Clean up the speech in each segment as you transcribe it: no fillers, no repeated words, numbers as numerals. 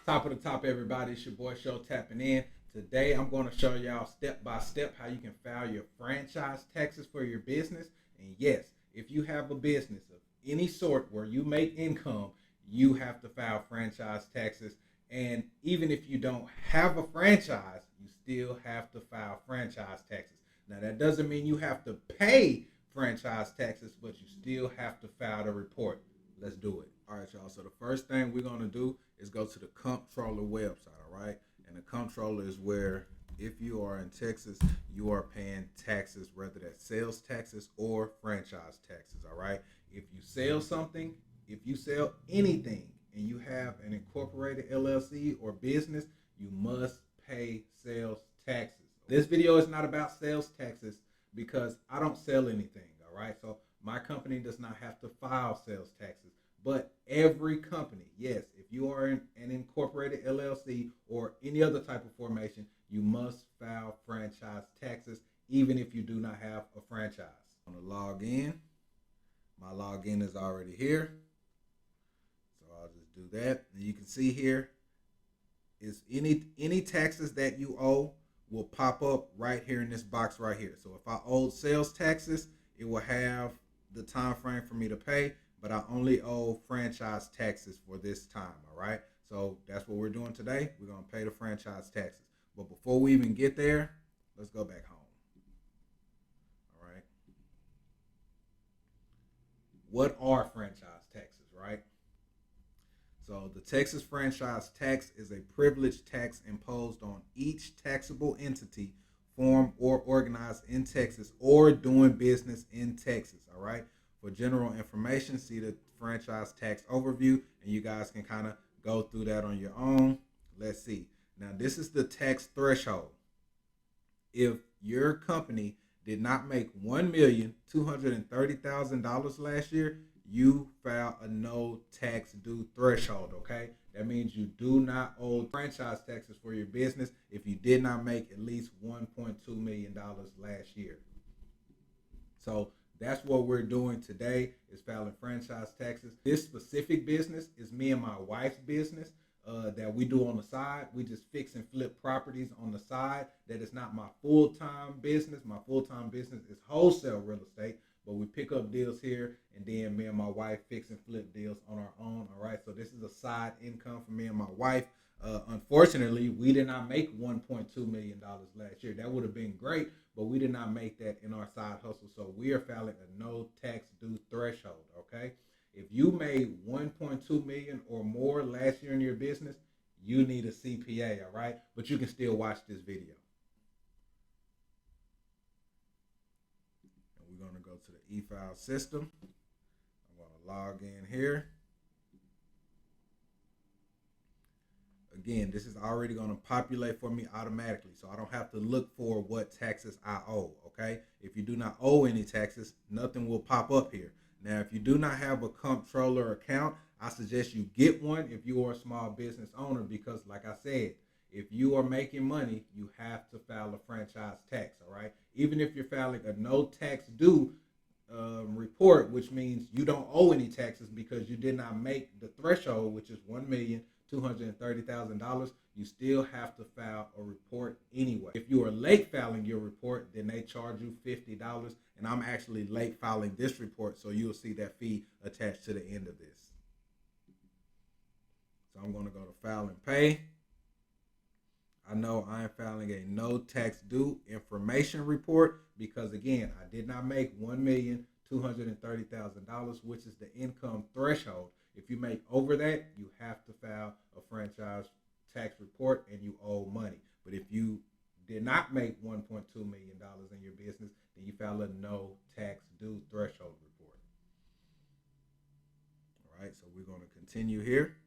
Top of the top, everybody. It's your boy Show tapping in. Today, I'm going to show y'all step by step how you can file your franchise taxes for your business. And yes, if you have a business of any sort where you make income, you have to file franchise taxes. And even if you don't have a franchise, you still have to file franchise taxes. Now, that doesn't mean you have to pay franchise taxes, but you still have to file the report. Let's do it. All right, y'all. So the first thing we're going to do is go to the comptroller website, all right? And the comptroller is where, if you are in Texas, you are paying taxes, whether that's sales taxes or franchise taxes, all right? If you sell something, if you sell anything, and you have an incorporated LLC or business, you must pay sales taxes. This video is not about sales taxes because I don't sell anything, all right? So my company does not have to file sales taxes. But every company, yes, if you are an incorporated LLC or any other type of formation, you must file franchise taxes, even if you do not have a franchise. I'm going to log in. My login is already here. So I'll just do that. And you can see here is any taxes that you owe will pop up right here in this box right here. So if I owe sales taxes, it will have the time frame for me to pay, but I only owe franchise taxes for this time, all right? So that's what we're doing today. We're going to pay the franchise taxes. But before we even get there, let's go back home. All right. What are franchise taxes, right? So the Texas franchise tax is a privilege tax imposed on each taxable entity formed or organized in Texas or doing business in Texas, all right? For general information, see the franchise tax overview, and you guys can kind of go through that on your own. Let's see. Now, this is the tax threshold. If your company did not make $1,230,000 last year, you file a no tax due threshold, okay? That means you do not owe franchise taxes for your business if you did not make at least $1.2 million last year. So that's what we're doing today, is filing franchise taxes. This specific business is me and my wife's business that we do on the side. We just fix and flip properties on the side. That is not my full-time business. My full-time business is wholesale real estate, but we pick up deals here, and then me and my wife fix and flip deals on our own, all right? So this is a side income for me and my wife. Unfortunately, we did not make $1.2 million last year. That would have been great, but we did not make that in our side hustle. So we are filing a no tax due threshold, okay? If you made $1.2 million or more last year in your business, you need a CPA, all right? But you can still watch this video. And we're going to go to the e-file system. I'm going to log in here. Again, this is already going to populate for me automatically, so I don't have to look for what taxes I owe, okay? If you do not owe any taxes, nothing will pop up here. Now, if you do not have a comptroller account, I suggest you get one if you are a small business owner, because like I said, if you are making money, you have to file a franchise tax, all right? Even if you're filing a no tax due report, which means you don't owe any taxes because you did not make the threshold, which is $1,230,000, you still have to file a report anyway. If you are late filing your report, then they charge you $50, and I'm actually late filing this report, so you'll see that fee attached to the end of this. So I'm going to go to file and pay. I know I'm filing a no tax due information report because, again, I did not make $1,230,000, which is the income threshold. If you make over that, you have to file a franchise tax report and you owe money. But if you did not make $1.2 million in your business, then you file a no tax due threshold report. All right, so we're going to continue here.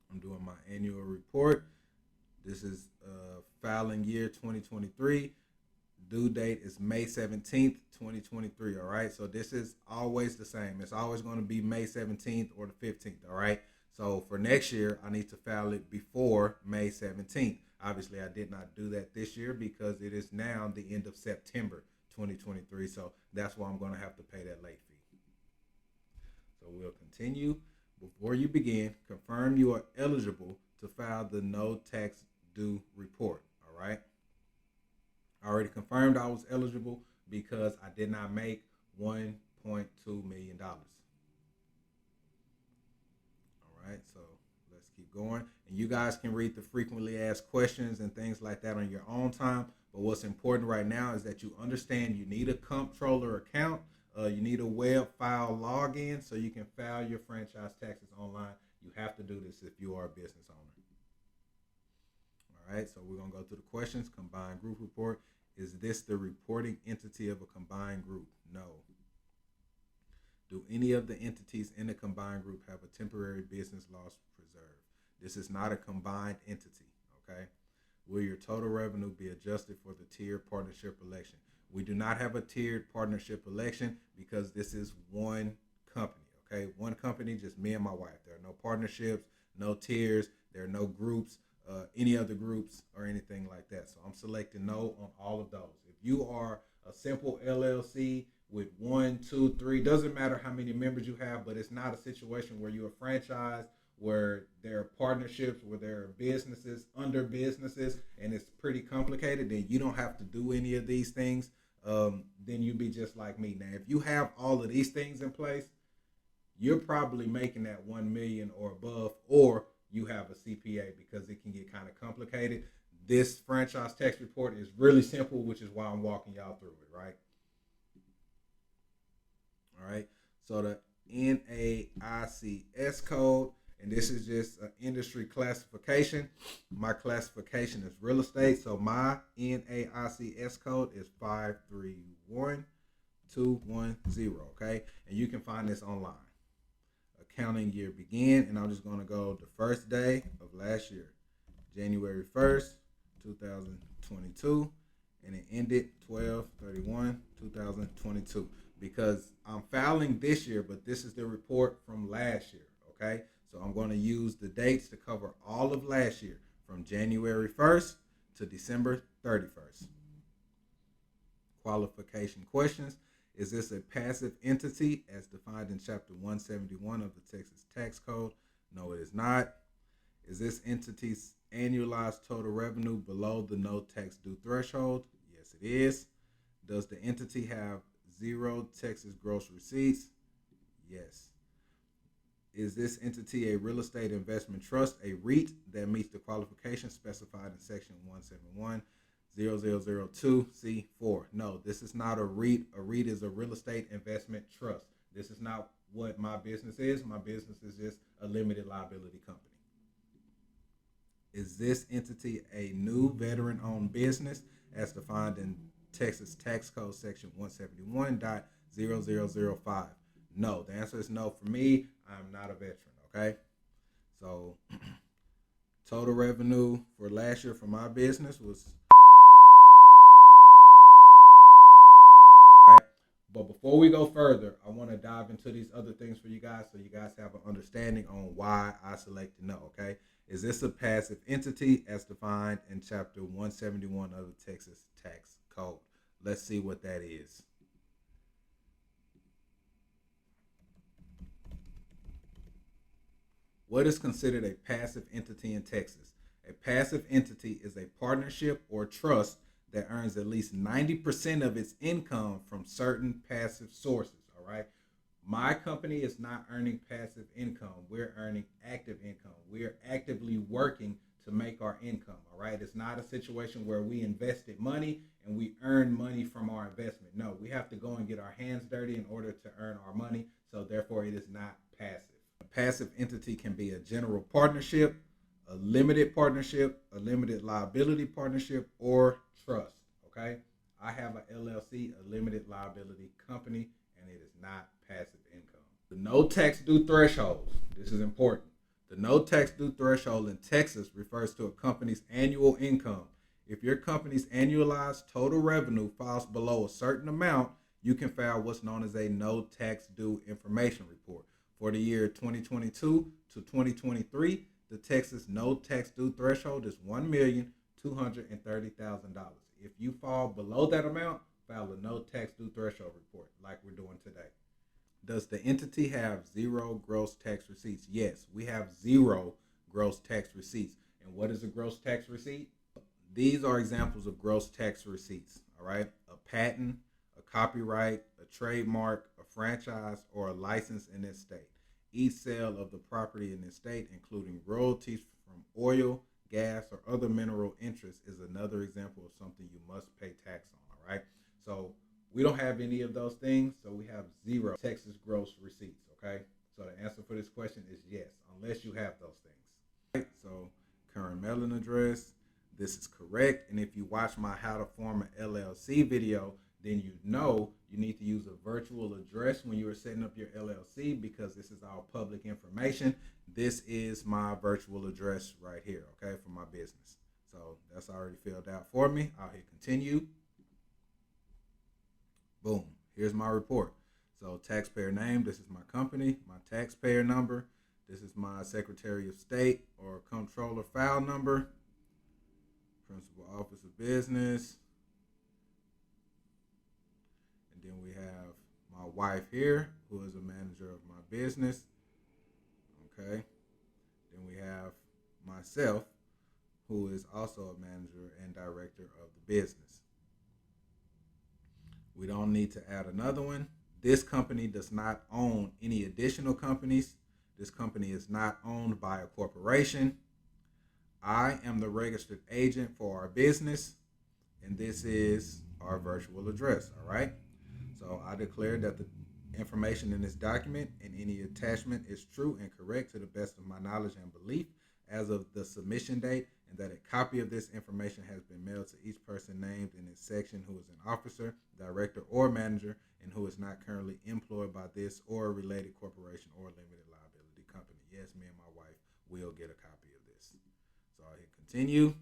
I'm doing my annual report. This is filing year 2023. Due date is May 17th, 2023, all right? So this is always the same. It's always going to be May 17th or the 15th, all right? So for next year, I need to file it before May 17th. Obviously, I did not do that this year because it is now the end of September 2023, so that's why I'm going to have to pay that late fee. So we'll continue. Before you begin, confirm you are eligible to file the no tax due report. All right. I already confirmed I was eligible because I did not make $1.2 million. All right, so let's keep going. And you guys can read the frequently asked questions and things like that on your own time. But what's important right now is that you understand you need a comptroller account. You need a web file login so you can file your franchise taxes online. You have to do this if you are a business owner. All right, so we're going to go through the questions. Combined group report. Is this the reporting entity of a combined group? No. Do any of the entities in the combined group have a temporary business loss reserve? This is not a combined entity, okay? Will your total revenue be adjusted for the tiered partnership election? We do not have a tiered partnership election because this is one company, okay? One company, just me and my wife. There are no partnerships, no tiers, there are no groups, any other groups or anything like that. So I'm selecting no on all of those. If you are a simple LLC with 1, 2, 3, doesn't matter how many members you have, but it's not a situation where you're a franchise, where there are partnerships, where there are businesses under businesses, and it's pretty complicated, then you don't have to do any of these things. Then you'd be just like me. Now, if you have all of these things in place, you're probably making that 1 million or above, or you have a CPA, because it can get kind of complicated. This franchise tax report is really simple, which is why I'm walking y'all through it, right? All right. So the NAICS code, and this is just an industry classification. My classification is real estate. So my NAICS code is 531210. Okay. And you can find this online. Accounting year began, and I'm just going to go the first day of last year, January 1st, 2022, and it ended 12/31/2022, because I'm filing this year, but this is the report from last year, okay? So I'm going to use the dates to cover all of last year, from January 1st to December 31st. Qualification questions. Is this a passive entity as defined in Chapter 171 of the Texas Tax Code? No, it is not. Is this entity's annualized total revenue below the no tax due threshold? Yes, it is. Does the entity have 0 Texas gross receipts? Yes. Is this entity a real estate investment trust, a REIT, that meets the qualifications specified in Section 171.0002C4? No, this is not a REIT. A REIT is a real estate investment trust. This is not what my business is. My business is just a limited liability company. Is this entity a new veteran-owned business as defined in Texas Tax Code Section 171.0005? No, the answer is no for me. I'm not a veteran, okay? So total revenue for last year for my business was... But before we go further, I want to dive into these other things for you guys so you guys have an understanding on why I selected no, okay? Is this a passive entity as defined in Chapter 171 of the Texas Tax Code? Let's see what that is. What is considered a passive entity in Texas? A passive entity is a partnership or trust that earns at least 90% of its income from certain passive sources, all right? My company is not earning passive income. We're earning active income. We're actively working to make our income, all right? It's not a situation where we invested money and we earn money from our investment. No, we have to go and get our hands dirty in order to earn our money, so therefore it is not passive. A passive entity can be a general partnership, a limited partnership, a limited liability partnership, or trust, okay? I have a LLC, a limited liability company, and it is not passive income. The no tax due threshold, this is important. The no tax due threshold in Texas refers to a company's annual income. If your company's annualized total revenue falls below a certain amount, you can file what's known as a no tax due information report. For the year 2022 to 2023, the Texas no tax due threshold is $1,230,000. If you fall below that amount, file a no tax due threshold report like we're doing today. Does the entity have 0 gross tax receipts? Yes, we have 0 gross tax receipts. And what is a gross tax receipt? These are examples of gross tax receipts, all right? A patent, a copyright, a trademark, a franchise, or a license in this state. Each sale of the property in this state, including royalties from oil, gas, or other mineral interests, is another example of something you must pay tax on, all right? So we don't have any of those things, so we have 0 Texas gross receipts, okay? So the answer for this question is yes, unless you have those things. Right? So current mailing address, this is correct. And if you watch my How to Form an LLC video, then you know you need to use a virtual address when you are setting up your LLC, because this is all public information. This is my virtual address right here, okay, for my business. So that's already filled out for me. I'll hit continue. Boom, here's my report. So taxpayer name, this is my company. My taxpayer number, this is my Secretary of State or Comptroller file number. Principal office of business. And then we have my wife here, who is a manager of my business. Okay. Then we have myself, who is also a manager and director of the business. We don't need to add another one. This company does not own any additional companies. This company is not owned by a corporation. I am the registered agent for our business, and this is our virtual address, all right? So I declare that the information in this document and any attachment is true and correct to the best of my knowledge and belief as of the submission date, and that a copy of this information has been mailed to each person named in this section who is an officer, director, or manager, and who is not currently employed by this or a related corporation or limited liability company. Yes, me and my wife will get a copy of this. So I hit continue,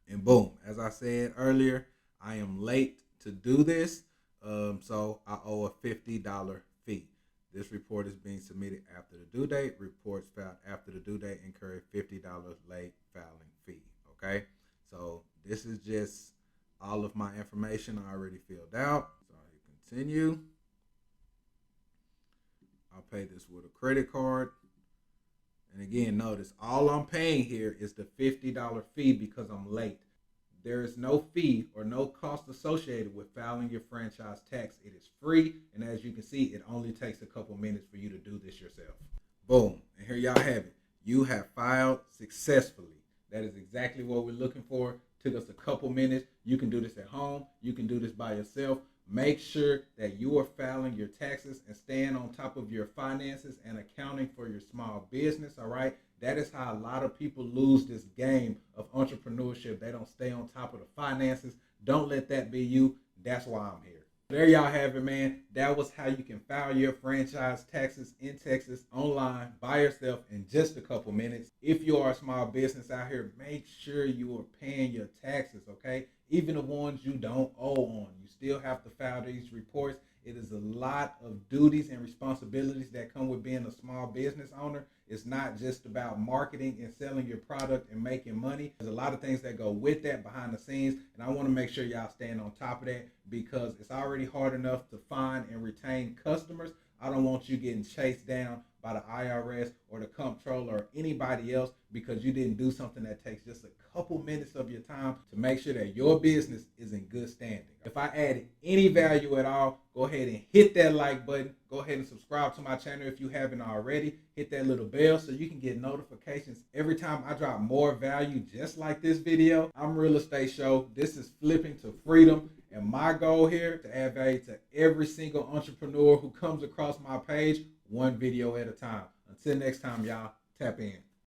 and boom, as I said earlier, I am late to do this, so I owe a $50 fee. This report is being submitted after the due date. Reports filed after the due date incur a $50 late filing fee, okay? So this is just all of my information I already filled out. So I hit continue. I'll pay this with a credit card. And again, notice all I'm paying here is the $50 fee because I'm late. There is no fee or no cost associated with filing your franchise tax. It is free, and as you can see, it only takes a couple minutes for you to do this yourself. Boom, and here y'all have it. You have filed successfully. That is exactly what we're looking for. Took us a couple minutes. You can do this at home. You can do this by yourself. Make sure that you are filing your taxes and staying on top of your finances and accounting for your small business, all right? That is how a lot of people lose this game of entrepreneurship. They don't stay on top of the finances. Don't let that be you. That's why I'm here. There y'all have it, man. That was how you can file your franchise taxes in Texas online by yourself in just a couple minutes. If you are a small business out here, make sure you are paying your taxes, okay? Even the ones you don't owe on. You still have to file these reports. It is a lot of duties and responsibilities that come with being a small business owner. It's not just about marketing and selling your product and making money. There's a lot of things that go with that behind the scenes, and I want to make sure y'all stand on top of that because it's already hard enough to find and retain customers. I don't want you getting chased down by the IRS or the comptroller or anybody else because you didn't do something that takes just a couple minutes of your time to make sure that your business is in good standing. If I added any value at all, go ahead and hit that like button. Go ahead and subscribe to my channel if you haven't already. Hit that little bell so you can get notifications every time I drop more value just like this video. I'm Real Estate Show. This is Flipping to Freedom. And my goal here to add value to every single entrepreneur who comes across my page, one video at a time. Until next time, y'all, tap in.